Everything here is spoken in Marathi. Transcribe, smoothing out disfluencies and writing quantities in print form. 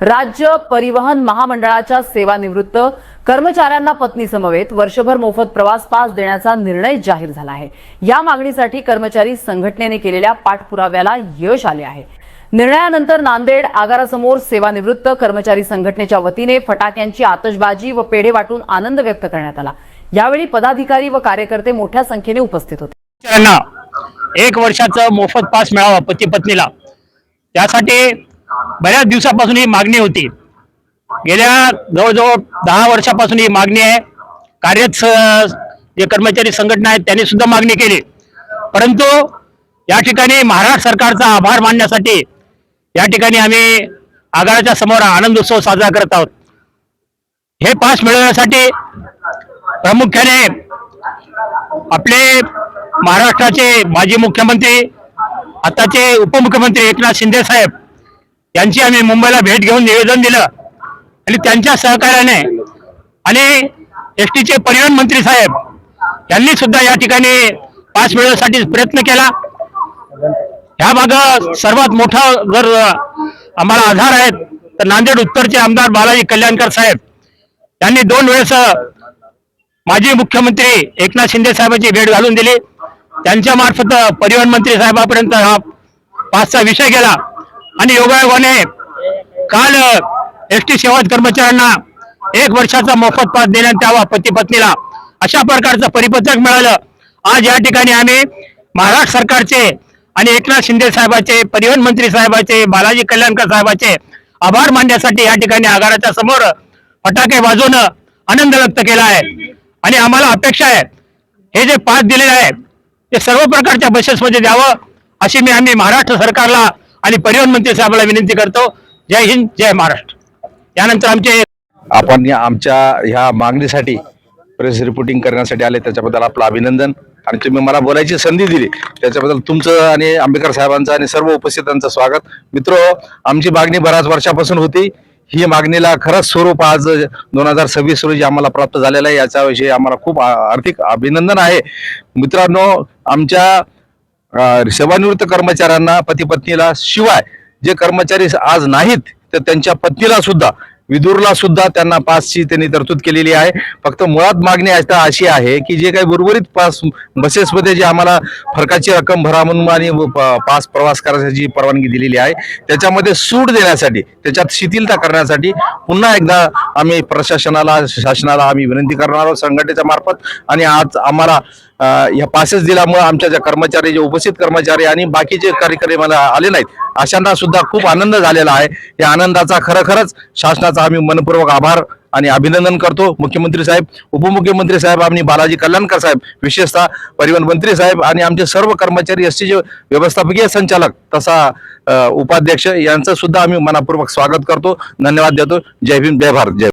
राज्य परिवहन महामंडळाच्या सेवानिवृत्त कर्मचाऱ्यांना पत्नीसमवेत वर्षभर मोफत प्रवास पास देण्याचा निर्णय जाहीर झाला आहे। या मागणीसाठी कर्मचारी संघटनेने केलेल्या पाठपुराव्याला यश आले आहे। निर्णयानंतर नांदेड आगारासमोर सेवानिवृत्त कर्मचारी संघटनेच्या वतीने फटाक्यांची आतषबाजी व पेढे वाटून आनंद व्यक्त करण्यात आला। यावेळी पदाधिकारी व कार्यकर्ते मोठ्या संख्येने उपस्थित होते। 1 वर्षाचं मोफत पास मिळावा पती पत्नीला, त्यासाठी बऱ्याच दिवसापासून ही मागणी होती। गेल्या जवळजवळ 10 वर्षापासून ही मागणी आहे। जे कर्मचारी संघटना आहेत त्यांनी सुद्धा मागणी केली, परंतु या ठिकाणी महाराष्ट्र सरकारचा आभार मानण्यासाठी या ठिकाणी आम्ही आगाराच्या समोर आनंद उत्सव साजरा करत आहोत। हे पास मिळवण्यासाठी प्रामुख्याने आपले महाराष्ट्राचे माजी मुख्यमंत्री आताचे उपमुख्यमंत्री एकनाथ शिंदे साहेब यांची आम्ही मुंबईला भेट घेऊन निवेदन दिलं आणि त्यांच्या सहकार्याने आणि एसटीचे परिवहन मंत्री साहेब यांनी सुद्धा या ठिकाणी पास मिळवण्यासाठी प्रयत्न केला। ह्या मागे सर्वात मोठा जर आम्हाला आधार आहेत तर नांदेड उत्तरचे आमदार बालाजी कल्याणकर साहेब यांनी 2 वेळेस माजी मुख्यमंत्री एकनाथ शिंदे साहेबांची भेट घालून दिली। त्यांच्या मार्फत परिवहन मंत्री साहेबांपर्यंत हा पासचा विषय गेला आणि योगायोगाने काल एसटी सेवा कर्मचाऱ्यांना 1 वर्षाचा मोफत पास देण्यात यावा पती पत्नीला, अशा प्रकारचं परिपत्रक मिळालं। आज या ठिकाणी आम्ही महाराष्ट्र सरकारचे आणि एकनाथ शिंदे साहेबांचे, परिवहन मंत्री साहेबांचे, बालाजी कल्याणकर साहेबांचे आभार मानण्यासाठी या ठिकाणी आगाराच्या समोर फटाके वाजवून आनंद व्यक्त केला आहे। आणि आम्हाला अपेक्षा आहे हे जे पास दिलेले आहे ते सर्व प्रकारच्या बसेसमध्ये द्यावं, अशी आम्ही महाराष्ट्र सरकारला आणि परिवहन मंत्री साहेबांना विनंती करतो। जय हिंद, जय महाराष्ट्र। यानंतर आपण आमच्या ह्या मागणीसाठी प्रेस रिपोर्टिंग करण्यासाठी आले, त्याच्याबद्दल आपलं अभिनंदन आणि तुम्ही मला बोलायची संधी दिली त्याच्याबद्दल तुमचं आणि आंबेडकर साहेबांचं आणि सर्व उपस्थितांचं स्वागत। मित्र, आमची मागणी बऱ्याच वर्षापासून होती। ही मागणीला खरंच स्वरूप आज 2026 रोजी आम्हाला प्राप्त झालेलं आहे, याच्याविषयी आम्हाला खूप आर्थिक अभिनंदन आहे। मित्रांनो, आमच्या सेवानिवृत्त कर्मचाऱ्यांना पती पत्नीला शिवाय जे कर्मचारी आज नाहीत तर त्यांच्या पत्नीला सुद्धा, विदुरला सुद्धा त्यांना पासची त्यांनी तरतूद केलेली आहे। फक्त मुळात मागणी आता अशी आहे की जे काही उर्वरित पास बसेसमध्ये जे आम्हाला फरकाची रक्कम भरा म्हणून आणि पास प्रवास करायची परवानगी दिलेली आहे त्याच्यामध्ये सूट देण्यासाठी, त्याच्यात शिथिलता करण्यासाठी पुन्हा एकदा आम्ही प्रशासनाला, शासनाला आम्ही विनंती करणार आहोत संघटनेच्या मार्फत। आणि आज आम्हाला ह्या पासेस दिल्यामुळे आमच्या ज्या कर्मचारी, जे उपस्थित कर्मचारी आणि बाकीचे कार्यकर्ते मला आले नाहीत अशांना सुद्धा खूप आनंद झालेला आहे। या आनंदाचा खरंच शासनाचा आम्ही मनपूर्वक आभार आणि अभिनंदन करतो। मुख्यमंत्री साहेब, उपमुख्यमंत्री साहेब आणि बालाजी कल्याणकर साहेब, विशेषतः परिवहन मंत्री साहेब आणि आमचे सर्व कर्मचारी, एसटीचे व्यवस्थापकीय संचालक तसा उपाध्यक्ष यांचं सुद्धा आम्ही मनपूर्वक स्वागत करतो, धन्यवाद देतो। जय भीम, जय भारत, जय।